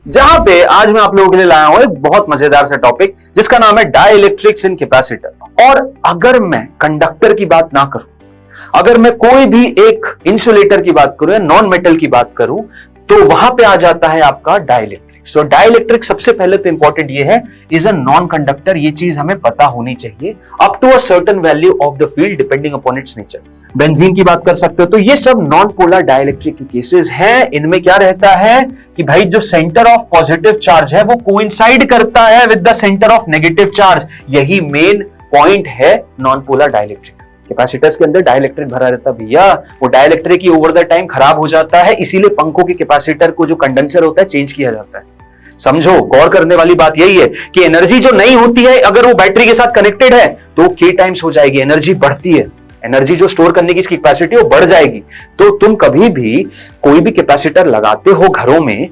जहां पे आज मैं आप लोगों के लिए लाया हूं एक बहुत मजेदार सा टॉपिक जिसका नाम है डाइलेक्ट्रिक्स इन कैपेसिटर। और अगर मैं कंडक्टर की बात ना करूं, अगर मैं कोई भी एक इंसुलेटर की बात करूं या नॉन मेटल की बात करूं, तो वहां पे आ जाता है आपका डाइलेक्ट्रिक। तो डाइलेक्ट्रिक सबसे पहले तो इंपॉर्टेंट ये है, इज अ नॉन कंडक्टर। ये चीज हमें पता होनी चाहिए up to a certain value of the field depending upon its nature. Benzene की बात कर सकते हो, तो ये सब नॉन पोलर डाइलेक्ट्रिक के केसेस हैं। इनमें क्या रहता है कि भाई जो सेंटर ऑफ पॉजिटिव चार्ज है वो कोइंसाइड करता है with the centre of negative charge. यही मेन पॉइंट है नॉन पोलर डाइलेक्ट्रिक। कैपेसिटर्स के अंदर डाइलेक्ट्रिक भरा रहता है भैया, वो dielectric he over the time खराब हो जाता है, इसीलिए पंखों के कैपेसिटर को जो कंडेंसर होता है चेंज किया जाता है। समझो, गौर करने वाली बात यही है कि एनर्जी जो नहीं होती है अगर वो बैटरी के साथ कनेक्टेड है तो के टाइम्स हो जाएगी, एनर्जी बढ़ती है, एनर्जी जो स्टोर करने की इसकी कैपेसिटी वो बढ़ जाएगी। तो तुम कभी भी कोई भी कैपेसिटर लगाते हो घरों में,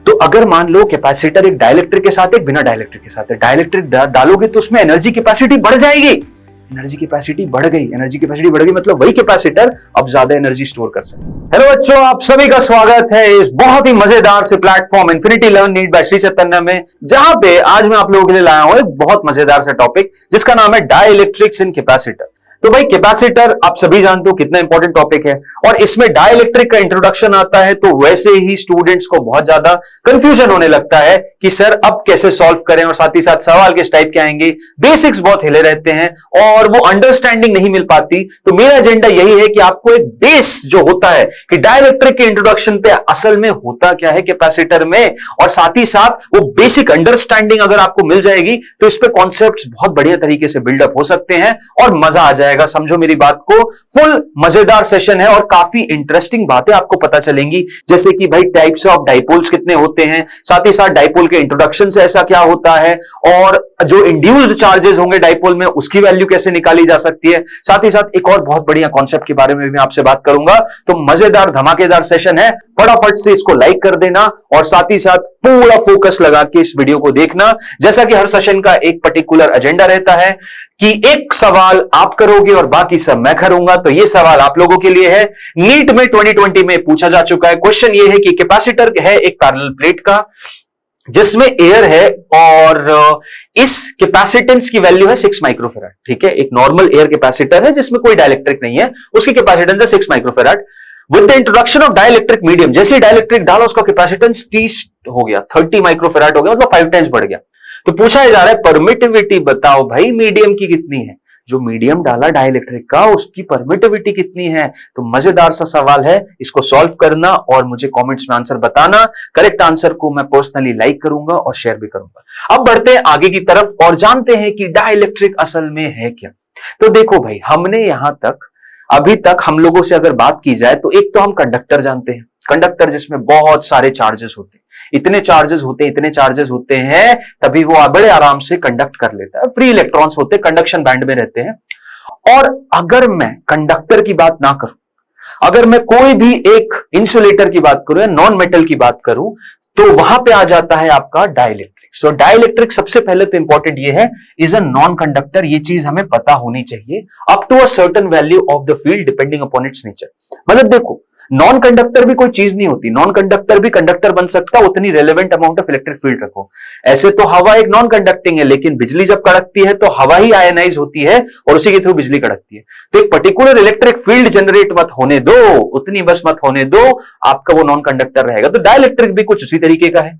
तो अगर मान लो कैपेसिटर एक डाइलेक्ट्रिक के साथ एक बिना डाइलेक्ट्रिक के साथ है, डाइलेक्ट्रिक डालोगे तो उसमें एनर्जी कैपेसिटी बढ़ जाएगी। एनर्जी कैपेसिटी बढ़ गई, एनर्जी कैपेसिटी बढ़ गई मतलब वही कैपेसिटर अब ज्यादा एनर्जी स्टोर कर सकते। हेलो बच्चों, आप सभी का स्वागत है इस बहुत ही मजेदार से platform Infinity Learn need by Sri Chaitanya में, जहां पे आज मैं आप लोगों के लिए लाया हूं एक बहुत मजेदार सा टॉपिक जिसका नाम है डाइलेक्ट्रिक्स इन कैपेसिटर। तो भाई कैपेसिटर आप सभी जानते हो कितना इंपॉर्टेंट टॉपिक है, और इसमें डाइलेक्ट्रिक का इंट्रोडक्शन आता है तो वैसे ही स्टूडेंट्स को बहुत ज्यादा कंफ्यूजन होने लगता है कि सर अब कैसे सॉल्व करें, और साथ ही साथ सवाल किस टाइप के आएंगे, बेसिक्स बहुत हिले रहते हैं और वो अंडरस्टैंडिंग नहीं मिल पाती। तो मेरा एजेंडा यही है कि आपको एक बेस जो होता है कि डाइलेक्ट्रिक के इंट्रोडक्शन पे असल में होता क्या है कैपेसिटर में, और साथ ही साथ वो बेसिक अंडरस्टैंडिंग अगर आपको मिल जाएगी तो इस पे कॉन्सेप्ट्स बहुत बढ़िया तरीके से बिल्डअप हो सकते हैं और मजा आ जाएगा। समझो मेरी बात को, फुल मजेदार सेशन है और काफी इंटरेस्टिंग बातें आपको पता चलेंगी, जैसे कि भाई टाइप्स ऑफ डाइपोल्स कितने होते हैं, साथ ही साथ डाइपोल के इंट्रोडक्शन से ऐसा क्या होता है, और जो इंड्यूस्ड चार्जेस होंगे डाइपोल में उसकी वैल्यू कैसे निकाली जा सकती है। साथ ही साथ एक और बहुत बढ़िया कॉन्सेप्ट के बारे में भी आपसे बात करूंगा। तो मजेदार धमाकेदार सेशन है, फटाफट से इसको लाइक कर देना और साथ ही साथ पूरा फोकस लगा के इस वीडियो को देखना। जैसा कि हर सेशन का एक पर्टिकुलर एजेंडा रहता है कि एक सवाल आप करोगे और बाकी सब मैं करूंगा। तो ये सवाल आप लोगों के लिए है, नीट में 2020 में पूछा जा चुका है। क्वेश्चन ये है कि कैपेसिटर है एक पैरेलल प्लेट का जिसमें एयर है और इस कैपेसिटेंस की वैल्यू है 6 माइक्रोफेराड। ठीक है, एक नॉर्मल एयर कैपेसिटर है जिसमें कोई डाइलेक्ट्रिक नहीं है, उसकी कैपेसिटेंस है 6 microfarad. With the introduction of dielectric medium, जैसे ही डाइलेक्ट्रिक डाला उसका कैपेसिटेंस 30 हो गया, 30 माइक्रोफेराड हो गया, मतलब 5 टाइम्स बढ़ गया। तो पूछा जा रहा है परमिटिविटी बताओ भाई मीडियम की कितनी है। जो मीडियम डाला डाइलेक्ट्रिक का उसकी परमिटिविटी कितनी है। तो मजेदार सा सवाल है, इसको सॉल्व करना और मुझे कमेंट्स में आंसर बताना। करेक्ट आंसर को मैं पर्सनली लाइक करूंगा और शेयर भी करूंगा। अब बढ़ते हैं आगे की तरफ और जानते हैं कि डाइलेक्ट्रिक असल में है क्या। तो देखो भाई, हमने यहां तक अभी तक हम लोगों से अगर बात की जाए तो एक तो हम कंडक्टर जानते हैं, कंडक्टर जिसमें बहुत सारे चार्जेस होते हैं, इतने चार्जेस होते हैं तभी वो बड़े आराम से कंडक्ट कर लेता है। फ्री इलेक्ट्रॉन्स होते हैं, कंडक्शन बैंड में रहते हैं। और अगर मैं कंडक्टर की बात ना करूं, अगर मैं कोई भी एक इंसुलेटर की बात करूं या नॉन मेटल की बात करूं, तो वहां पे आ जाता है आपका डाइलेक्ट्रिक। सो डाइलेक्ट्रिक सबसे पहले तो इंपॉर्टेंट ये है, इज अ नॉन कंडक्टर। ये चीज हमें पता होनी चाहिए up to a certain value of the field depending upon its nature. मतलब देखो, नॉन कंडक्टर भी कोई चीज नहीं होती, नॉन कंडक्टर भी कंडक्टर बन सकता, उतनी relevant amount of electric field रखो। ऐसे तो हवा एक नॉन कंडक्टिंग है, लेकिन बिजली जब कड़कती है तो हवा ही आयनाइज होती है और उसी के थ्रू बिजली कड़कती है। तो एक पर्टिकुलर इलेक्ट्रिक फील्ड जनरेट मत होने दो, उतनी बस मत होने दो, आपका वो नॉन कंडक्टर रहेगा। तो डाइलेक्ट्रिक भी कुछ उसी तरीके का है।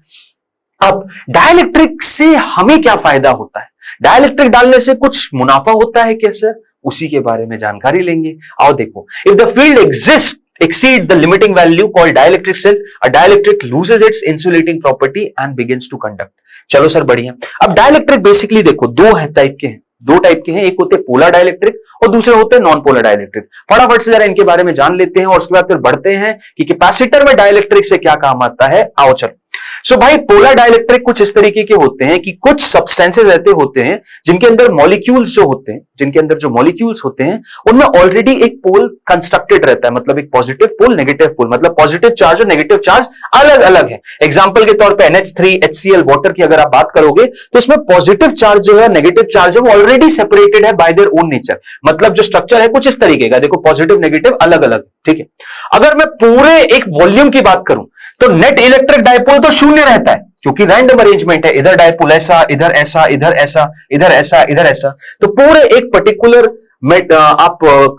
अब डाइलेक्ट्रिक से हमें क्या फायदा होता है, डाइलेक्ट्रिक डालने से कुछ मुनाफा होता है क्या सर, उसी के बारे में जानकारी लेंगे। आओ देखो, if the field exist exceed the limiting value called dielectric self, a dielectric loses its insulating property and begins to conduct। चलो सर बढ़िया। अब डाइलेक्ट्रिक बेसिकली देखो दो टाइप के हैं, एक होते हैं पोलर डाइलेक्ट्रिक और दूसरे होते हैं नॉन पोलर डाइलेक्ट्रिक। फटाफट से जरा इनके बारे में जान लेते हैं और उसके बाद फिर बढ़ते हैं कि कैपेसिटर में डाइलेक्ट्रिक से क्या काम आता है। आओ चलो। सो भाई, पोलर डाइलेक्ट्रिक कुछ इस तरीके के होते हैं कि कुछ सब्सटेंसेस ऐसे होते हैं जिनके अंदर मॉलिक्यूल्स होते हैं उनमें ऑलरेडी एक पोल कंस्ट्रक्टेड रहता है, मतलब एक पॉजिटिव पोल नेगेटिव पोल, मतलब पॉजिटिव चार्ज और नेगेटिव चार्ज अलग अलग है। एग्जांपल के तौर पे NH3 HCl वाटर की अगर आप बात करोगे तो इसमें पॉजिटिव चार्ज जो है, नेगेटिव चार्ज है, वो ऑलरेडी सेपरेटेड है बाय देयर ओन नेचर। मतलब जो स्ट्रक्चर है कुछ इस तरीके का, देखो पॉजिटिव नेगेटिव अलग अलग, ठीक है। अगर मैं पूरे एक वॉल्यूम की बात करूं तो नेट इलेक्ट्रिक डाइपोल तो शून्य रहता है, क्योंकि रैंडम अरेंजमेंट है, इधर डायपोल ऐसा, इधर ऐसा, इधर ऐसा, इधर ऐसा, इधर ऐसा, तो पूरे एक पर्टिकुलर आप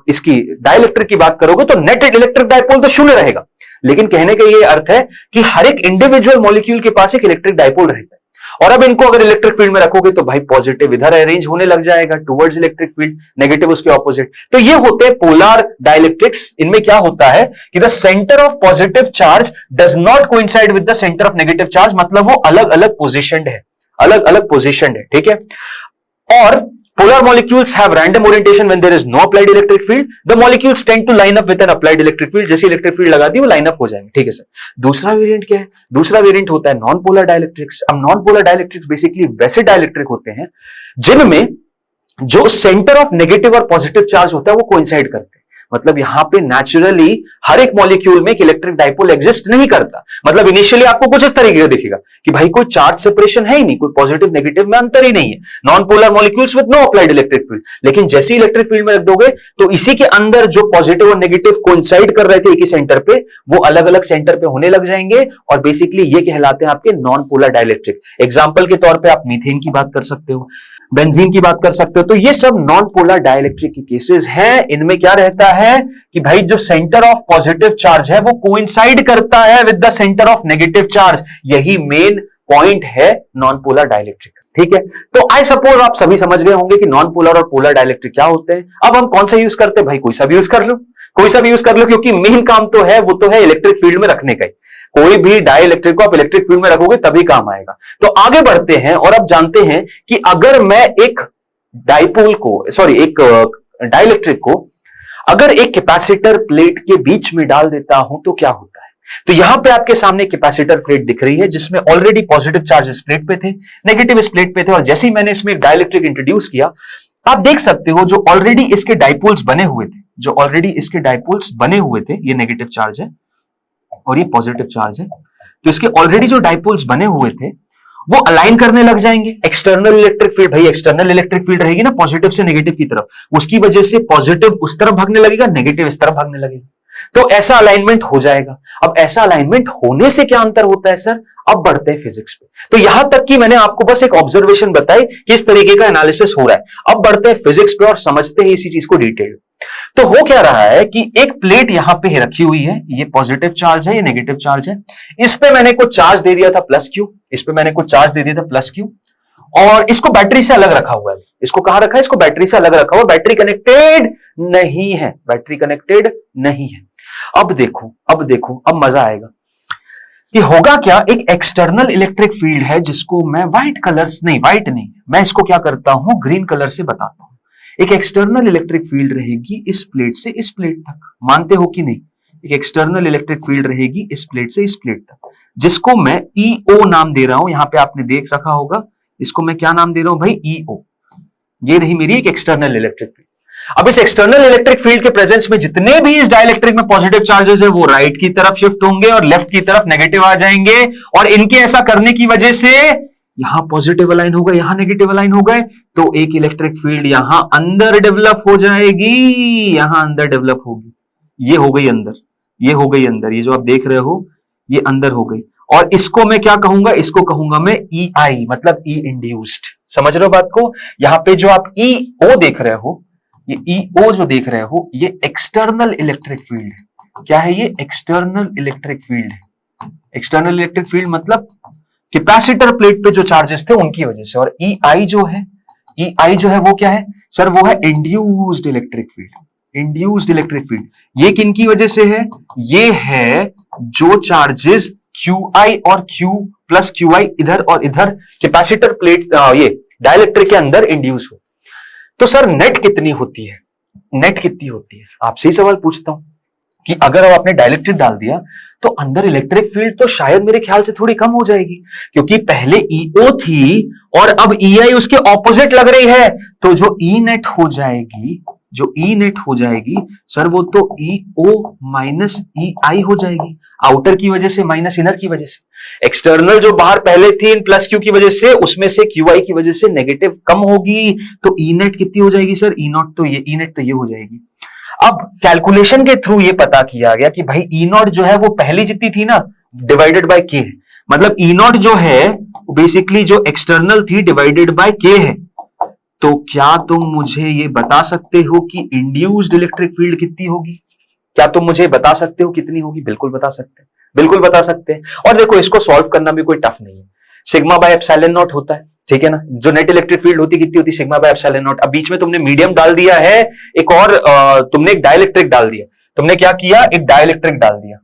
इसकी डाइलेक्ट्रिक की बात करोगे तो नेट इलेक्ट्रिक डायपोल तो शून्य रहेगा, लेकिन कहने का ये अर्थ है कि हर एक इंडिविजुअल मॉलिक्यूल के पास एक इलेक्ट्रिक डायपोल रहता है। और अब इनको अगर इलेक्ट्रिक फील्ड में रखोगे तो भाई पॉजिटिव इधर अरेंज होने लग जाएगा टुवर्ड्स इलेक्ट्रिक फील्ड, नेगेटिव उसके ऑपोजिट। तो ये होते हैं पोलर डाइलेक्ट्रिक्स। इनमें क्या होता है कि the centre of positive charge does not coincide with the centre of negative charge, मतलब वो अलग अलग पोजिशन है, अलग अलग पोजिशन है, ठीक है। और polar molecules have random orientation when there is no applied electric field. The molecules tend to line up with an applied electric field. जैसे इलेक्ट्रिक फील्ड लगा दी वो लाइन अप हो जाएंगे, ठीक है सर। दूसरा वेरिएंट क्या है? दूसरा वेरिएंट होता है नॉन पोलर डाइलेक्ट्रिक्स। अब नॉन पोलर डाइलेक्ट्रिक्स बेसिकली वैसे डाइलेक्ट्रिक होते हैं जिनमें जो सेंटर ऑफ नेगेटिव और पॉजिटिव चार्ज होता है वो कोइंसाइड करते हैं। मतलब यहां पे नेचुरली हर एक मॉलिक्यूल में एक इलेक्ट्रिक डाइपोल एग्जिस्ट नहीं करता। मतलब इनिशियली आपको कुछ इस तरीके का दिखेगा कि भाई कोई चार्ज सेपरेशन है ही नहीं, कोई पॉजिटिव नेगेटिव में अंतर ही नहीं है, non polar molecules with no applied electric field. लेकिन जैसे इलेक्ट्रिक फील्ड में रख दोगे तो इसी के अंदर जो पॉजिटिव और नेगेटिव कोइंसाइड कर रहे थे एक ही सेंटर पे, वो अलग अलग सेंटर पे होने लग जाएंगे और बेसिकली ये कहलाते हैं आपके नॉन पोलर डाइलेक्ट्रिक। एग्जाम्पल के तौर पर आप मीथेन की बात कर सकते हो, बेंजीन की बात कर सकते हो। तो ये सब नॉन पोलर डाइलेक्ट्रिक के केसेस हैं। इनमें क्या रहता है कि भाई जो सेंटर ऑफ पॉजिटिव चार्ज है वो कोइंसाइड करता है with the centre of negative charge. यही मेन पॉइंट है नॉन पोलर डाइलेक्ट्रिक, ठीक है। तो आई सपोज आप सभी समझ गए होंगे कि नॉन पोलर और पोलर डाइलेक्ट्रिक क्या होते हैं। अब हम कौन सा यूज करते हैं? भाई कोई सा भी यूज कर लो, कोई सा भी यूज कर लो, क्योंकि मेन काम तो है वो तो है इलेक्ट्रिक फील्ड में रखने का ही। कोई भी डाइलेक्ट्रिक को आप इलेक्ट्रिक फील्ड में रखोगे तभी काम आएगा। तो आगे बढ़ते हैं और अब जानते हैं कि अगर मैं एक डाइपोल को, सॉरी एक डाइलेक्ट्रिक को अगर एक कैपेसिटर प्लेट के बीच में डाल देता हूं तो क्या होता है। तो यहां पे आपके सामने कैपेसिटर प्लेट दिख रही है जिसमें ऑलरेडी पॉजिटिव चार्ज इस प्लेट पे थे, नेगेटिव इस प्लेट पे थे, और जैसे ही मैंने इसमें एक डाइलेक्ट्रिक इंट्रोड्यूस किया, आप देख सकते हो जो ऑलरेडी इसके डाइपोल्स बने हुए थे, जो ऑलरेडी इसके डाइपोल्स बने हुए थे, ये नेगेटिव चार्ज है और ये पॉजिटिव चार्ज है, तो इसके ऑलरेडी जो डाइपोल्स बने हुए थे वो अलाइन करने लग जाएंगे। एक्सटर्नल इलेक्ट्रिक फील्ड, भाई एक्सटर्नल इलेक्ट्रिक फील्ड रहेगी ना पॉजिटिव से नेगेटिव की तरफ, उसकी वजह से पॉजिटिव उस तरफ भागने लगेगा, नेगेटिव इस तरफ भागने लगेगा, तो ऐसा अलाइनमेंट हो जाएगा। अब ऐसा अलाइनमेंट होने से क्या अंतर होता है सर? अब बढ़ते हैं फिजिक्स पे। तो यहां तक कि मैंने आपको बस एक ऑब्जर्वेशन बताई कि इस तरीके का एनालिसिस हो रहा है। अब बढ़ते हैं फिजिक्स पे और समझते हैं इसी चीज को डिटेल। तो हो क्या रहा है कि एक प्लेट यहां पे रखी हुई है, ये पॉजिटिव चार्ज है, ये नेगेटिव चार्ज है। इस पे मैंने कुछ चार्ज दे दिया था प्लस क्यू, इस पे मैंने कुछ चार्ज दे दिया था प्लस क्यू, और इसको बैटरी से अलग रखा हुआ है। इसको कहां रखा है? इसको बैटरी से अलग रखा हुआ, बैटरी कनेक्टेड नहीं है, बैटरी कनेक्टेड नहीं है। अब देखो, अब देखो, अब मजा आएगा कि होगा क्या। एक एक्सटर्नल इलेक्ट्रिक फील्ड है जिसको मैं व्हाइट कलर्स, नहीं व्हाइट नहीं, मैं इसको क्या करता हूं ग्रीन कलर से बताता हूं। एक एक्सटर्नल इलेक्ट्रिक फील्ड रहेगी इस प्लेट से इस प्लेट तक, मानते हो कि नहीं? एक एक्सटर्नल इलेक्ट्रिक फील्ड रहेगी इस प्लेट से इस प्लेट तक, जिसको मैं ईओ नाम दे रहा हूं। यहां पे आपने देख रखा होगा, इसको मैं क्या नाम दे रहा हूं भाई? ईओ। ये रही मेरी एक एक्सटर्नल इलेक्ट्रिक फील्ड। अब इस एक्सटर्नल इलेक्ट्रिक फील्ड के प्रेजेंस में जितने भी इस डाइलेक्ट्रिक में पॉजिटिव चार्जेस है वो राइट की तरफ शिफ्ट होंगे और लेफ्ट की तरफ नेगेटिव आ जाएंगे, और इनके ऐसा करने की वजह से यहां पॉजिटिव अलाइन हो गए, यहां नेगेटिव अलाइन हो गए, तो एक इलेक्ट्रिक फील्ड यहां अंदर डेवलप हो जाएगी, यहां अंदर डेवलप होगी। ये हो गई अंदर, ये हो गई अंदर, ये जो आप देख रहे हो ये अंदर हो गई। और इसको मैं क्या कहूंगा? इसको कहूंगा मैं ई आई, मतलब ई इंड्यूस्ड। समझ रहे हो बात को? यहां पे जो आप ई ओ देख रहे हो, ये ईओ जो देख रहे हो, ये एक्सटर्नल इलेक्ट्रिक फील्ड है। क्या है ये? एक्सटर्नल इलेक्ट्रिक फील्ड है। एक्सटर्नल इलेक्ट्रिक फील्ड मतलब कैपेसिटर प्लेट पे जो चार्जेस थे उनकी वजह से। और ई आई जो है, ई आई जो है वो क्या है सर? वो है induced electric field. Induced electric field ये किनकी वजह से है? ये है जो चार्जेस क्यू आई और क्यू प्लस क्यू आई इधर और इधर कैपेसिटर प्लेट ये डाइलेक्ट्रिक के अंदर इंड्यूस हो। तो सर नेट कितनी होती है? नेट कितनी होती है? आपसे ही सवाल पूछता हूं कि अगर अब आपने डाइलेक्ट्रिक डाल दिया तो अंदर इलेक्ट्रिक फील्ड तो शायद मेरे ख्याल से थोड़ी कम हो जाएगी, क्योंकि पहले ईओ थी और अब ईआई उसके ऑपोजिट लग रही है। तो जो ई नेट हो जाएगी, जो ई नेट हो जाएगी सर, वो तो ईओ माइनस ई आई हो जाएगी, आउटर की वजह से माइनस इनर की वजह से। एक्सटर्नल जो बाहर पहले थी इन प्लस क्यू की वजह से, उसमें से क्यू आई की वजह से नेगेटिव कम होगी, तो ई नेट कितनी हो जाएगी सर? ई नॉट तो ये, ई नेट तो ये हो जाएगी। अब कैलकुलेशन के थ्रू ये पता किया गया कि भाई ई नॉट जो है वो पहली जितनी थी ना डिवाइडेड बाय के है, मतलब ई नॉट जो है बेसिकली जो एक्सटर्नल थी डिवाइडेड बाय के है। तो क्या तुम मुझे ये बता सकते हो कि इंड्यूस्ड इलेक्ट्रिक फील्ड कितनी होगी? क्या तुम मुझे बता सकते हो कितनी होगी? बिल्कुल बता सकते हैं, बिल्कुल बता सकते हैं। और देखो इसको सॉल्व करना भी कोई टफ नहीं है, सिग्मा बाय एप्सिलॉन नॉट होता है, ठीक है ना। जो नेट इलेक्ट्रिक फील्ड होती कितनी होती? Sigma by epsilon not. अब बीच में तुमने मीडियम डाल दिया है एक और तुमने एक डाइलेक्ट्रिक डाल दिया। तुमने क्या किया? एक डाइलेक्ट्रिक डाल दिया।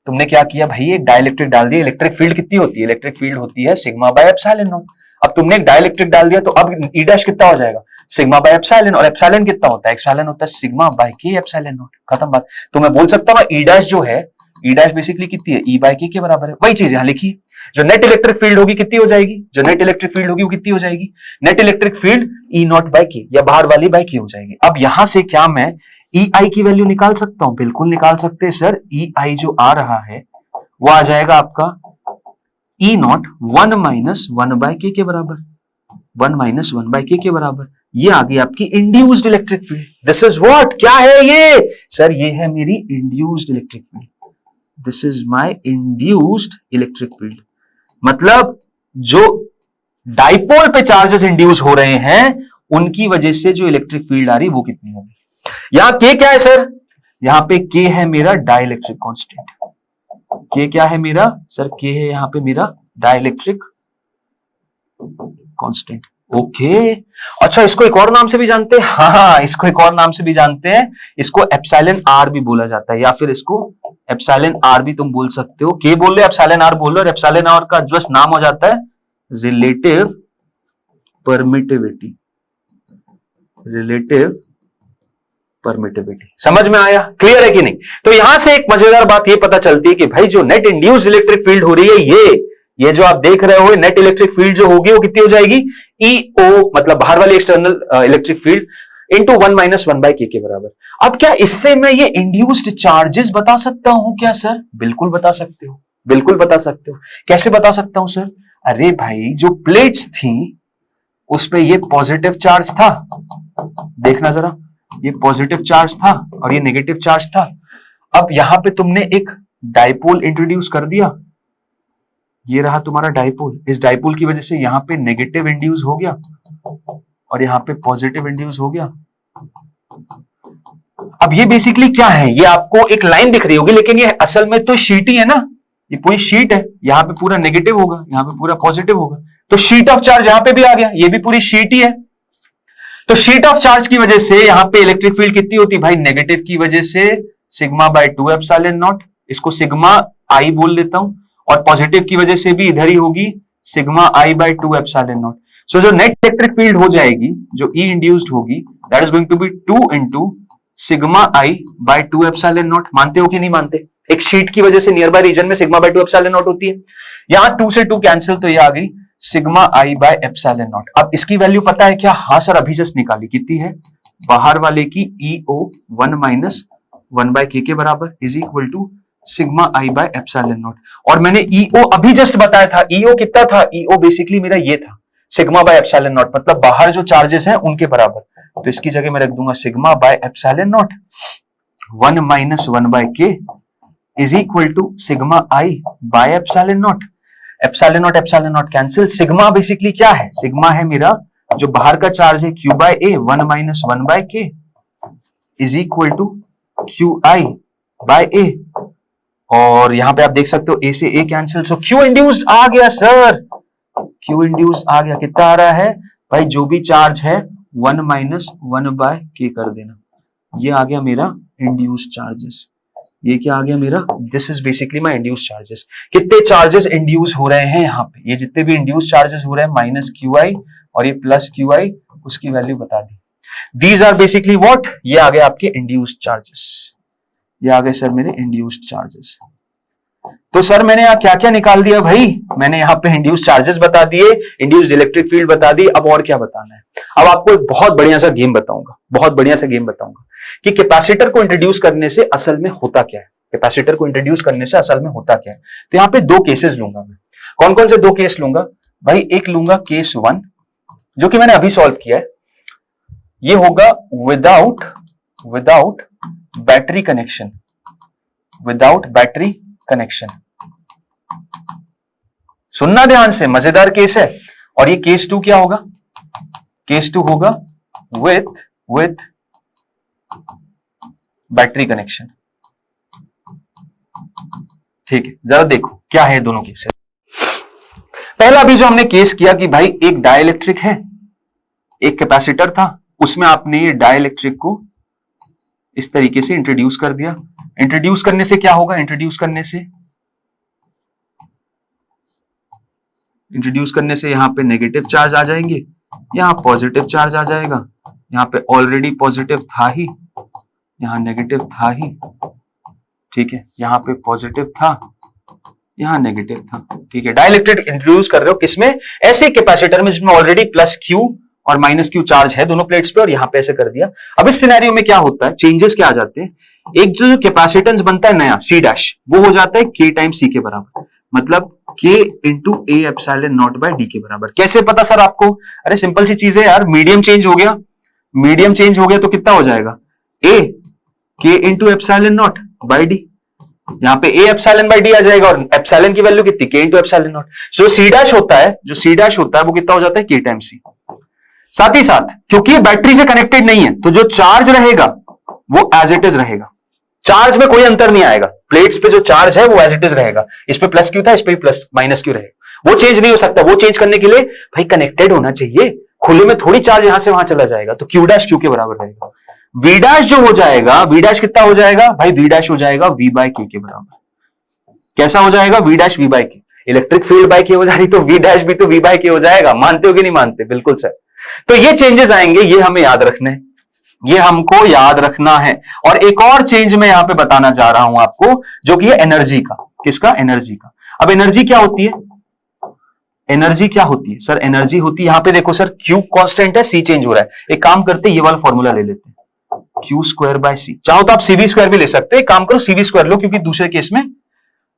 तुमने क्या किया भाई? एक डाइलेक्ट्रिक डाल दिया। इलेक्ट्रिक फील्ड कितनी होती है? इलेक्ट्रिक फील्ड होती है सिग्मा बाय एप्सिलॉन नॉट। अब तुमने एक डाइलेक्ट्रिक डाल दिया तो अब ई डैश कितना हो जाएगा? Sigma by epsilon. और एप्सिलॉन कितना होता है? एप्सिलॉन होता है सिग्मा बाय के एप्सिलॉन नॉट। खत्म बात। तो मैं बोल सकता हूं ई डैश जो है, ई डैश बेसिकली कितनी है? ई बाय के बराबर है। वही चीज यहां लिखी। जो नेट इलेक्ट्रिक फील्ड होगी कितनी हो जाएगी? जो नेट इलेक्ट्रिक फील्ड होगी वो कितनी हो जाएगी? Net electric field E naught by K, या बाहर वाली बाय के हो जाएगी। अब यहां से क्या मैं ई आई की वैल्यू निकाल सकता हूं? बिल्कुल निकाल सकते हैं सर। ई आई जो आ रहा है वो आ जाएगा आपका ई नॉट 1 माइनस 1 बाय के बराबर। 1 माइनस 1 बाय के बराबर। ये आ गई आपकी induced electric field. This is what? क्या है ये सर? ये है मेरी induced electric field. This is my induced electric field. मतलब जो डाइपोल पे चार्जेस इंड्यूस हो रहे हैं उनकी वजह से जो इलेक्ट्रिक फील्ड आ रही वो कितनी होगी? यहां के क्या है सर? यहां पे के है मेरा डाइलेक्ट्रिक कांस्टेंट। के क्या है मेरा सर? के है यहां पे मेरा डाइलेक्ट्रिक कांस्टेंट। ओके, अच्छा इसको एक और नाम से भी जानते हैं। हाँ, इसको एक और नाम से भी जानते हैं। इसको एप्सिलॉन आर भी बोला जाता है, या फिर इसको एप्सिलॉन आर भी तुम बोल सकते हो। के बोल रहे एप्सिलॉन आर बोल रहे, और एप्सिलॉन आर का जस्ट नाम हो जाता है रिलेटिव परमिटिविटी। Relative permittivity. समझ में आया? क्लियर है कि नहीं? तो यहां से एक मजेदार बात ये पता चलती है कि भाई जो नेट इंड्यूस्ड इलेक्ट्रिक फील्ड हो रही है ये जो आप देख रहे हो नेट इलेक्ट्रिक फील्ड जो होगी वो कितनी हो जाएगी? ईओ मतलब बाहर वाली external electric field into 1 minus 1 by K बराबर। अब क्या इससे मैं ये इंड्यूस्ड चार्जेस बता सकता हूं क्या सर? बिल्कुल बता सकते हो, बिल्कुल बता सकते हो। कैसे बता सकता हूं सर? अरे भाई जो प्लेट्स थी उस पर ये पॉजिटिव चार्ज था, देखना जरा, ये पॉजिटिव चार्ज था और ये नेगेटिव चार्ज था। अब यहां पे तुमने एक डाइपोल इंट्रोड्यूस कर दिया, ये रहा तुम्हारा डाइपोल। इस डाइपोल की वजह से यहां पे नेगेटिव इंड्यूस हो गया और यहां पे पॉजिटिव इंड्यूस हो गया। अब ये बेसिकली क्या है? ये आपको एक लाइन दिख रही होगी, लेकिन ये असल में तो शीट ही है ना। ये पूरी शीट है, यहां पे पूरा नेगेटिव होगा, यहां पे पूरा पॉजिटिव होगा। तो शीट ऑफ चार्ज यहां पे भी आ गया, ये भी पूरी शीट ही है। तो शीट ऑफ चार्ज की वजह से यहां पे इलेक्ट्रिक फील्ड कितनी होती भाई? नेगेटिव की वजह से सिग्मा बाय 2 एप्सिलॉन नॉट, इसको सिग्मा आई बोल लेता हूं, और पॉजिटिव की वजह से भी इधर ही होगी sigma I by 2 epsilon naught. So जो नेट इलेक्ट्रिक फील्ड हो जाएगी, जो ई इंड्यूस्ड होगी, that is going to be 2 into sigma I by 2 epsilon naught. मानते हो कि नहीं मानते? एक शीट की वजह से नियर बाय रीजन में सिग्मा बाय 2 एप्सिलॉन नॉट होती है। यहां 2 से 2 कैंसिल, तो ये आ गई sigma I by epsilon not. अब इसकी वैल्यू पता है क्या? हाँ सर, अभी जस्ट निकाली। कितनी है? बाहर वाले की ईओ 1 माइनस 1 बाय के बराबर is equal to sigma I by epsilon naught. और मैंने ईओ अभी जस्ट बताया था, ईओ कितना था? ईओ बेसिकली मेरा ये था सिग्मा बाय एप्सिलॉन नॉट, मतलब बाहर जो चार्जेस हैं उनके बराबर। तो इसकी जगह मैं रख दूंगा sigma by epsilon naught 1 minus 1 by K is equal to sigma I by epsilon naught. Epsilon naught cancel. Sigma basically क्या है? सिग्मा है मेरा जो बाहर का चार्ज है q by A, 1 minus 1 by K is equal to q i by A. और यहां पे आप देख सकते हो ए से A cancel, so q induced आ गया सर। क्यू इंड्यूस्ड आ गया। कितना आ रहा है भाई? जो भी चार्ज है 1 माइनस 1 बाय के कर देना। ये आ गया मेरा इंड्यूस्ड चार्जेस। ये क्या आ गया मेरा? This is basically my induced charges. कितने चार्जेस इंड्यूस हो रहे हैं यहाँ पे? ये जितने भी इंड्यूस्ड चार्जेस हो रहे हैं माइनस क्यू आई और ये प्लस क्यू आई, उसकी वैल्यू बता दी। These are basically what? ये आ गए आपके इंड्यूस्ड चार्जेस। ये आ गए सर मेरे इंड्यूस्ड चार्जेस। तो सर मैंने यहाँ क्या क्या निकाल दिया भाई? मैंने यहाँ पे इंड्यूस्ड चार्जेस बता दिए, इंड्यूस्ड इलेक्ट्रिक फील्ड बता दी। अब और क्या बताना है? अब आपको एक बहुत बढ़िया सा गेम बताऊंगा, बहुत बढ़िया सा गेम बताऊंगा कि कैपेसिटर को इंट्रोड्यूस करने से असल में होता क्या है। कैपेसिटर को इंट्रोड्यूस करने से असल में होता क्या है? तो यहाँ पे 2 केसेस लूंगा मैं। कौन कौन से 2 केस लूंगा भाई? एक लूंगा केस 1 जो कि मैंने अभी सॉल्व किया है। ये होगा without battery connection, without battery connection. सुनना ध्यान से, मजेदार केस है। और ये केस 2 क्या होगा? केस 2 होगा विथ बैटरी कनेक्शन। ठीक है, जरा देखो क्या है दोनों केस है। पहला अभी जो हमने केस किया कि भाई एक डाइलेक्ट्रिक है, एक कैपेसिटर था, उसमें आपने ये डाइलेक्ट्रिक को इस तरीके से इंट्रोड्यूस कर दिया। इंट्रोड्यूस करने से क्या होगा? इंट्रोड्यूस करने से यहां पे नेगेटिव चार्ज आ जाएंगे, यहां पॉजिटिव चार्ज आ जाएगा। यहां पे ऑलरेडी पॉजिटिव था ही, यहां नेगेटिव था ही। ठीक है, यहां पे पॉजिटिव था, यहां नेगेटिव था। ठीक है, डाइलेक्ट्रिक इंट्रोड्यूस कर रहे हो किसमें? ऐसे कैपेसिटर में जिसमें ऑलरेडी प्लस क्यू और माइनस क्यू चार्ज है दोनों प्लेट्स पे, और यहां पे ऐसे कर दिया। अब इस सिनेरियो में क्या होता है? चेंजेस क्या आ जाते हैं? एक जो कैपेसिटेंस बनता है नया सी डैश, वो हो जाता है के टाइम सी के बराबर, मतलब K into A epsilon naught by D के बराबर। कैसे पता सर आपको? अरे सिंपल सी चीज है यार, मीडियम चेंज हो गया, मीडियम चेंज हो गया तो कितना हो जाएगा? A K into epsilon naught by D. यहाँ पे ए एप्सिलॉन बाय डी आ जाएगा, और एप्सिलॉन की वैल्यू कितनी? K into epsilon naught. So C dash होता है, जो सी डैश होता है वो कितना हो जाता है? के टाइम सी। साथ ही साथ क्योंकि बैटरी से कनेक्टेड नहीं है, तो जो चार्ज रहेगा वो एज इट इज रहेगा, चार्ज में कोई अंतर नहीं आएगा। प्लेट्स पे जो चार्ज है वो एज इट इज रहेगा। इस पे प्लस क्यू था, इस पे प्लस माइनस क्यू रहेगा, वो चेंज नहीं हो सकता। वो चेंज करने के लिए भाई कनेक्टेड होना चाहिए, खुले में थोड़ी चार्ज यहां से वहां चला जाएगा। तो क्यू डैश क्यू के बराबर रहेगा। वी डैश जो हो जाएगा, वी डैश कितना हो जाएगा भाई? वी डैश हो जाएगा वी बाय के के बराबर। कैसा हो जाएगा? वी डैश वी बाय के। इलेक्ट्रिक फील्ड बाय के हो जा रही तो वी डैश भी तो वी बाय के हो जाएगा। मानते हो कि नहीं मानते? बिल्कुल सर। तो ये चेंजेस आएंगे, ये हमें याद रखना है, ये हमको याद रखना है। और एक और चेंज मैं यहां पे बताना चाह रहा हूं आपको, जो कि है एनर्जी का। किसका? एनर्जी का। अब एनर्जी क्या होती है? एनर्जी क्या होती है सर? एनर्जी होती है, यहां पे देखो सर, क्यू कांस्टेंट है, सी चेंज हो रहा है। एक काम करते, ये वाला फॉर्मूला ले लेते हैं, क्यू स्क्वायर बाय सी। चाहो तो आप सीवी स्क्वायर भी ले सकते हैं, काम करो सीवी स्क्वायर लो, क्योंकि दूसरे केस में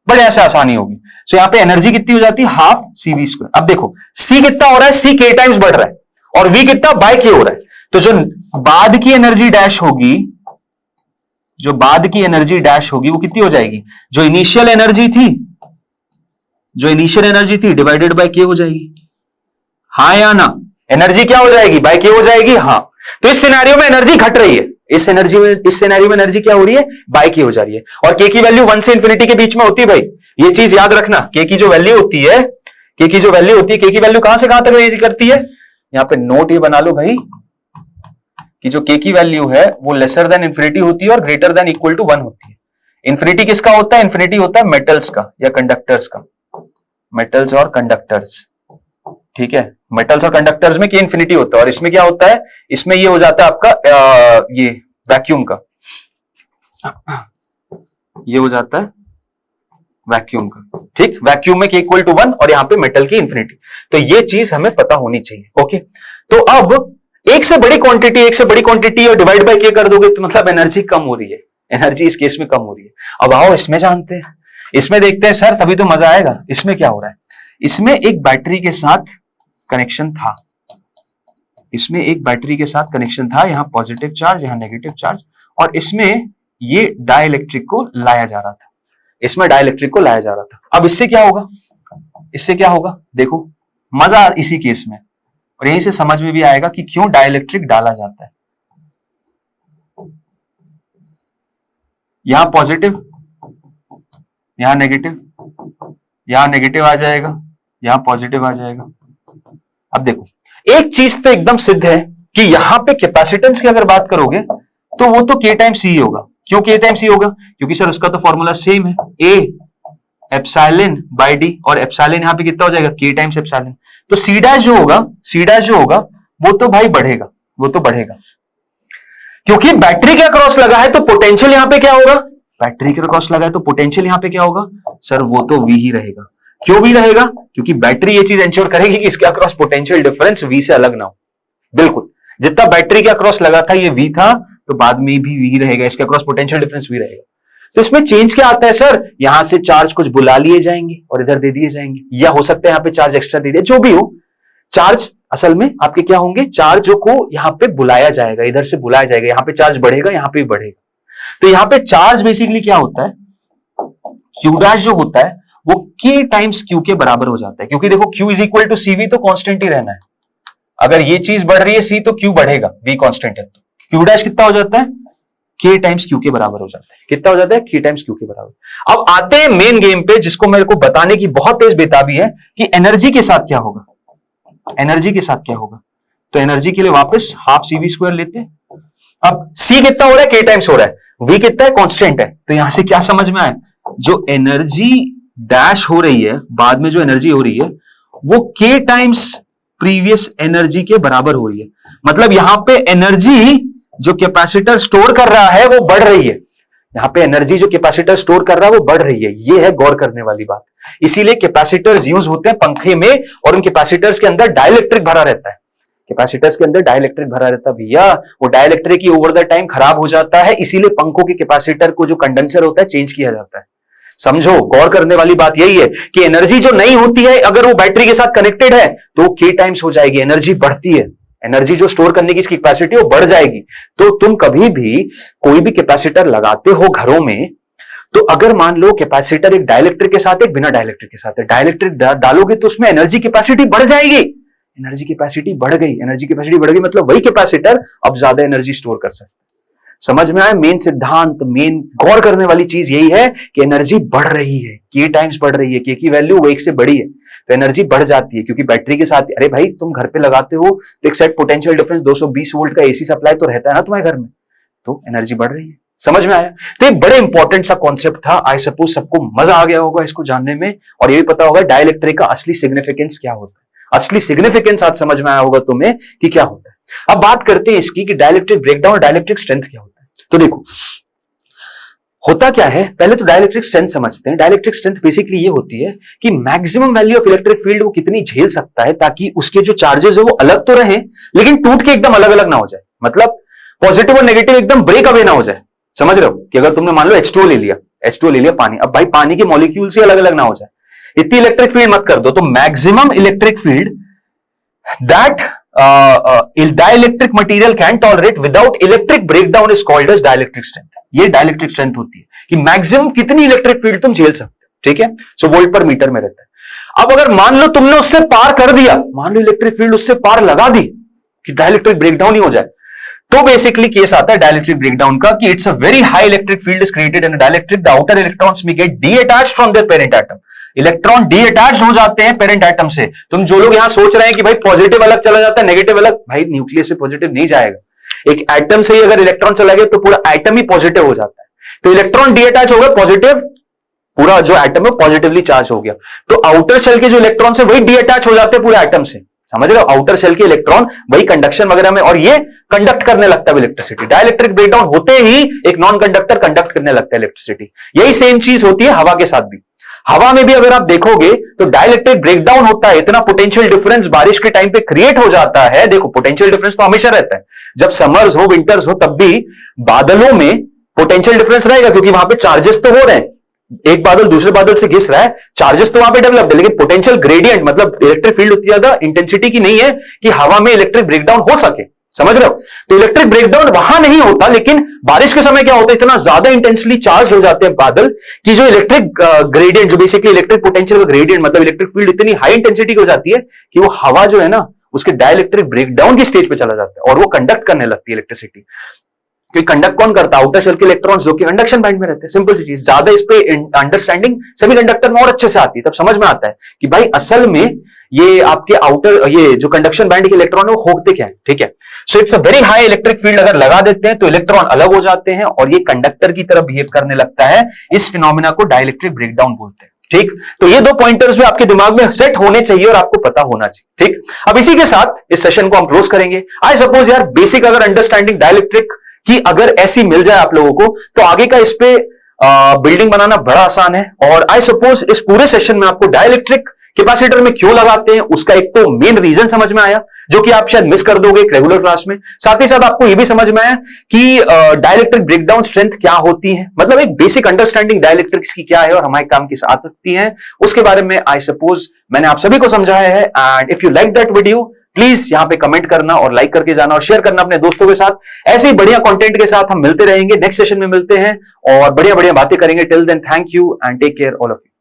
बड़े ऐसे आसानी होगी। सो यहाँ पे एनर्जी कितनी हो जाती है? Half CV square. अब देखो सी कितना हो रहा है? सी के टाइम्स बढ़ रहा है, और वी कितना? बाय के हो रहा है। तो जो बाद की एनर्जी डैश होगी, जो बाद की एनर्जी डैश होगी वो कितनी हो जाएगी? जो इनिशियल एनर्जी थी, जो इनिशियल एनर्जी थी डिवाइडेड बाय के हो जाएगी। हाँ या ना? एनर्जी क्या हो जाएगी? बाय के हो जाएगी। हाँ, तो इस सिनेरियो में एनर्जी घट रही है, इस सिनेरियो में एनर्जी क्या हो रही है? बाय के हो जा रही है। और के की वैल्यू 1 से इंफिनिटी के बीच में होती है भाई, ये चीज याद रखना। के की जो वैल्यू होती है, के की जो वैल्यू होती है, के की वैल्यू कहां से कहां तक रेंज करती है? यहां पे नोट ये बना लो भाई, कि जो के की वैल्यू है वो लेसर देन इंफिनिटी होती है और ग्रेटर देन इक्वल टू 1 होती है। इंफिनिटी किसका होता है? इंफिनिटी होता है मेटल्स का या कंडक्टर्स का, मेटल्स और कंडक्टर्स। ठीक है, मेटल्स और कंडक्टर्स में के इंफिनिटी होता है, और इसमें क्या होता है? इसमें ये हो जाता है आपका ये वैक्यूम का, ये हो जाता है वैक्यूम का। ठीक, वैक्यूम में के इक्वल टू 1 और यहां पे मेटल की इंफिनिटी। तो ये चीज हमें पता होनी चाहिए। ओके, तो अब एक से बड़ी क्वांटिटी और डिवाइड बाय के कर दोगे तो मतलब एनर्जी कम हो रही है, एनर्जी इस केस में कम हो रही है। अब आओ इसमें जानते हैं, इसमें देखते हैं सर, तभी तो मजा आएगा। इसमें क्या हो रहा है? इसमें एक बैटरी के साथ कनेक्शन था, इसमें एक बैटरी के साथ कनेक्शन था, यहां पॉजिटिव चार्ज, यहां नेगेटिव चार्ज, और इसमें ये डाइलेक्ट्रिक को लाया जा रहा था, इसमें डाइलेक्ट्रिक को लाया जा रहा था। अब इससे क्या होगा? इससे क्या होगा? देखो मजा इसी केस में, और यहीं से समझ में भी आएगा कि क्यों डाइलेक्ट्रिक डाला जाता है। यहां पॉजिटिव, यहां नेगेटिव, यहां नेगेटिव आ जाएगा, यहां पॉजिटिव आ जाएगा। अब देखो एक चीज तो एकदम सिद्ध है कि यहां पे कैपेसिटेंस की अगर बात करोगे तो वो तो के टाइम सी होगा। क्यों के टाइम सी होगा? क्योंकि सर उसका तो फॉर्मूला सेम है, ए एप्सिलॉन बाय डी, और एप्सिलॉन यहां पे कितना हो जाएगा? के टाइम्स एप्सिलॉन। तो सी डैश जो होगा, सी डैश जो होगा वो तो भाई बढ़ेगा, वो तो बढ़ेगा, क्योंकि बैटरी के अक्रॉस लगा है तो पोटेंशियल यहां पे क्या होगा? बैटरी के अक्रॉस लगा है तो पोटेंशियल यहां पे क्या होगा? सर वो तो वी ही रहेगा। क्यों वी रहेगा? क्योंकि बैटरी ये चीज इंश्योर करेगी कि इसके अक्रॉस पोटेंशियल डिफरेंस वी से अलग ना हो। बिल्कुल, जितना बैटरी के अक्रॉस लगा था ये वी था, तो बाद में भी वी रहेगा, इसके अक्रॉस पोटेंशियल डिफरेंस वी रहेगा। तो इसमें चेंज क्या आता है सर? यहां से चार्ज कुछ बुला लिए जाएंगे और इधर दे दिए जाएंगे, या हो सकता है यहां पे चार्ज एक्स्ट्रा दे दिया, जो भी हो चार्ज असल में आपके क्या होंगे? चार्जों को यहां पे बुलाया जाएगा, इधर से बुलाया जाएगा, यहां पे चार्ज बढ़ेगा, यहां पे भी बढ़ेगा। तो यहां पे चार्ज बेसिकली क्या होता है? क्यू डैश जो होता है वो K टाइम्स Q के बराबर हो जाता है, क्योंकि देखो Q is equal to CV तो कांस्टेंट ही रहना है। अगर ये चीज बढ़ रही है C तो Q बढ़ेगा, V कांस्टेंट है, तो Q डैश कितना हो जाता है, K टाइम्स Q के बराबर हो जाता है। कितना हो जाता है, K टाइम्स Q के बराबर। अब आते हैं मेन गेम पे, जिसको मेरे को बताने की बहुत तेज बेताबी है कि एनर्जी के साथ क्या होगा, एनर्जी के साथ क्या होगा। तो एनर्जी के लिए वापस हाफ CV स्क्वायर लेते हैं। अब C कितना हो रहा है, K टाइम्स हो रहा है, V कितना है, कांस्टेंट है। तो यहां से क्या समझ में आया, जो एनर्जी डैश हो रही है, बाद में जो एनर्जी हो रही है वो K टाइम्स प्रीवियस एनर्जी के बराबर हो रही है। मतलब यहां पे एनर्जी जो कैपेसिटर स्टोर कर रहा है वो बढ़ रही है। यहां पे एनर्जी जो कैपेसिटर स्टोर कर रहा है वो बढ़ रही है। ये है गौर करने वाली बात। इसीलिए कैपेसिटर्स यूज होते हैं पंखे में, और उन कैपेसिटर्स के अंदर डाइलेक्ट्रिक भरा रहता है। कैपेसिटर्स के अंदर डाइलेक्ट्रिक भरा रहता है भैया, वो dielectric he over the time खराब हो जाता है। इसीलिए पंखों के कैपेसिटर को जो कंडेंसर होता है चेंज किया जाता है। समझो, गौर करने वाली बात यही है कि एनर्जी जो नहीं होती है, अगर वो बैटरी के साथ कनेक्टेड है तो K टाइम्स हो जाएगी, एनर्जी बढ़ती है। एनर्जी जो स्टोर करने की कैपेसिटी वो बढ़ जाएगी। तो तुम कभी भी कोई भी कैपेसिटर लगाते हो घरों में, तो अगर मान लो कैपेसिटर एक डाइलेक्ट्रिक के साथ, एक बिना डाइलेक्ट्रिक के साथ है, डाइलेक्ट्रिक डालोगे तो उसमें एनर्जी कैपेसिटी बढ़ जाएगी। एनर्जी कैपेसिटी बढ़ गई, एनर्जी कैपेसिटी बढ़ गई मतलब वही कैपेसिटर अब ज्यादा एनर्जी स्टोर कर सकता है। समझ में आया मेन सिद्धांत, मेन गौर करने वाली चीज यही है कि एनर्जी बढ़ रही है, K टाइम्स बढ़ रही है, K की वैल्यू वो 1 से बड़ी है तो एनर्जी बढ़ जाती है। क्योंकि बैटरी के साथ, अरे भाई तुम घर पे लगाते हो तो एक सेट पोटेंशियल डिफरेंस 220 वोल्ट का AC सप्लाई तो रहता है ना तुम्हारे घर में, तो एनर्जी बढ़ रही है। समझ में आया। तो एक बड़े इंपॉर्टेंट सा कॉन्सेप्ट था। आई सपोज सबको मजा आ गया होगा इसको जानने में, और ये भी पता होगा डाइलेक्ट्रिक का असली सिग्निफिकेंस क्या होता है। असली सिग्निफिकेंस आज समझ में आया होगा तुम्हें कि क्या होता है। अब बात करते हैं इसकी कि डाइलेक्ट्रिक ब्रेकडाउन और डाइलेक्ट्रिक स्ट्रेंथ क्या होता है। तो देखो होता क्या है, पहले तो डाइलेक्ट्रिक स्ट्रेंथ समझते हैं। डाइलेक्ट्रिक स्ट्रेंथ बेसिकली ये होती है कि maximum value of electric field वो कितनी झेल सकता है ताकि उसके जो चार्जेस है वो अलग तो रहे लेकिन टूट के एकदम अलग अलग ना हो जाए। मतलब पॉजिटिव और नेगेटिव एकदम ब्रेक अवे ना हो जाए। समझ रहे हो कि अगर तुमने मान लो H2O ले लिया पानी, अब भाई पानी के मॉलिक्यूल से अलग अलग ना हो जाए, इतनी इलेक्ट्रिक फील्ड मत कर दो। तो maximum electric field that dielectric material can tolerate without electric breakdown is called as dielectric strength। ये डाइलेक्ट्रिक स्ट्रेंथ होती है कि मैक्सिमम कितनी इलेक्ट्रिक फील्ड तुम झेल सकते हो। ठीक है, सो वोल्ट पर मीटर में रहता है। अब अगर मान लो तुमने उससे पार कर दिया, मान लो इलेक्ट्रिक फील्ड उससे पार लगा दी कि डाइलेक्ट्रिक ब्रेकडाउन ही हो जाए, तो बेसिकली केस आता है डाइलेक्ट्रिक ब्रेकडाउन का कि it's a very high electric field is created in dielectric, the outer electrons may get detached from their parent atom। Electron detached हो जाते हैं पेरेंट एटम से। तुम जो लोग यहां सोच रहे हैं कि भाई पॉजिटिव अलग चला जाता है नेगेटिव अलग, भाई न्यूक्लियस से पॉजिटिव नहीं जाएगा। एक एटम से ही अगर इलेक्ट्रॉन चला गया तो पूरा एटम ही पॉजिटिव हो जाता है। तो इलेक्ट्रॉन डीअटैच हो गया, पॉजिटिव, पूरा जो एटम है पॉजिटिवली चार्ज हो गया। तो आउटर शेल के जो इलेक्ट्रॉन है वही डीअटैच हो जाते हैं पूरे एटम से। समझ रहे हो, आउटर शेल के इलेक्ट्रॉन वही कंडक्शन वगैरह में, और ये कंडक्ट करने लगता है इलेक्ट्रिसिटी। डाइलेक्ट्रिक ब्रेकडाउन होते ही एक नॉन कंडक्टर कंडक्ट करने लगता है इलेक्ट्रिसिटी। यही सेम चीज होती है हवा के साथ भी। हवा में भी अगर आप देखोगे तो डाइलेक्ट्रिक ब्रेकडाउन होता है, इतना पोटेंशियल डिफरेंस बारिश के टाइम पे क्रिएट हो जाता है। देखो पोटेंशियल डिफरेंस तो हमेशा रहता है, जब समर्स हो विंटर्स हो तब भी बादलों में पोटेंशियल डिफरेंस रहेगा क्योंकि वहां पे चार्जेस तो हो रहे हैं, एक बादल दूसरे बादल से घिस रहा है, चार्जेस तो वहां पे डेवलप है, लेकिन पोटेंशियल ग्रेडियंट मतलब इलेक्ट्रिक फील्ड उतनी ज्यादा इंटेंसिटी की नहीं है कि हवा में इलेक्ट्रिक ब्रेकडाउन हो सके। समझ रहे हो, तो इलेक्ट्रिक ब्रेकडाउन वहां नहीं होता, लेकिन बारिश के समय क्या होता है, इतना ज्यादा इंटेंसली चार्ज हो जाते हैं बादल कि जो इलेक्ट्रिक ग्रेडियंट, जो बेसिकली इलेक्ट्रिक पोटेंशियल का ग्रेडियंट मतलब इलेक्ट्रिक फील्ड इतनी हाई इंटेंसिटी की हो जाती है कि वो हवा जो है ना उसके डाइलेक्ट्रिक ब्रेकडाउन की स्टेज पे चला जाता है और वो कंडक्ट करने लगती है इलेक्ट्रिसिटी। क्योंकि कंडक्ट कौन करता है, आउटर शेल के इलेक्ट्रॉन्स जो कि कंडक्शन बैंड में रहते हैं। सिंपल सी चीज, ज्यादा इस पे अंडरस्टैंडिंग सेमीकंडक्टर में और अच्छे से आती है, तब समझ में आता है कि भाई असल में ये आपके आउटर, ये जो कंडक्शन बैंड के इलेक्ट्रॉन है वो होते क्या है। ठीक है, so it's a very high electric field अगर लगा देते हैं तो इलेक्ट्रॉन अलग हो जाते हैं और ये कंडक्टर की तरह बिहेव करने लगता है। इस फिनोमिना को डाइलेक्ट्रिक ब्रेकडाउन बोलते हैं। ठीक, तो ये दो पॉइंटर्स भी आपके दिमाग में सेट होने चाहिए और आपको पता होना चाहिए। ठीक, अब इसी के साथ इस सेशन को हम क्लोज करेंगे। आई सपोज यार बेसिक अगर अंडरस्टैंडिंग डाइलेक्ट्रिक की अगर ऐसी मिल जाए आप लोगों को तो आगे का इस पे बिल्डिंग बनाना बड़ा आसान है। और आई सपोज इस पूरे सेशन में आपको डाइलेक्ट्रिक कैपेसिटर में क्यों लगाते हैं उसका एक तो मेन रीजन समझ में आया, जो कि आप शायद मिस कर दोगे एक रेगुलर क्लास में। साथ ही साथ आपको यह भी समझ में आया कि डाइलेक्ट्रिक ब्रेकडाउन स्ट्रेंथ क्या होती है, मतलब एक बेसिक अंडरस्टैंडिंग डाइलेक्ट्रिक्स की क्या है और हमारे काम किस आ सकती है उसके बारे में आई सपोज मैंने आप सभी को समझाया है। And if you like that video please यहां पे कमेंट करना और लाइक करके जाना और शेयर करना अपने दोस्तों के साथ। ऐसे ही बढ़िया कंटेंट के साथ हम मिलते रहेंगे, नेक्स्ट सेशन में मिलते हैं और बढ़िया बढ़िया बातें करेंगे। Till then thank you and take care all of you.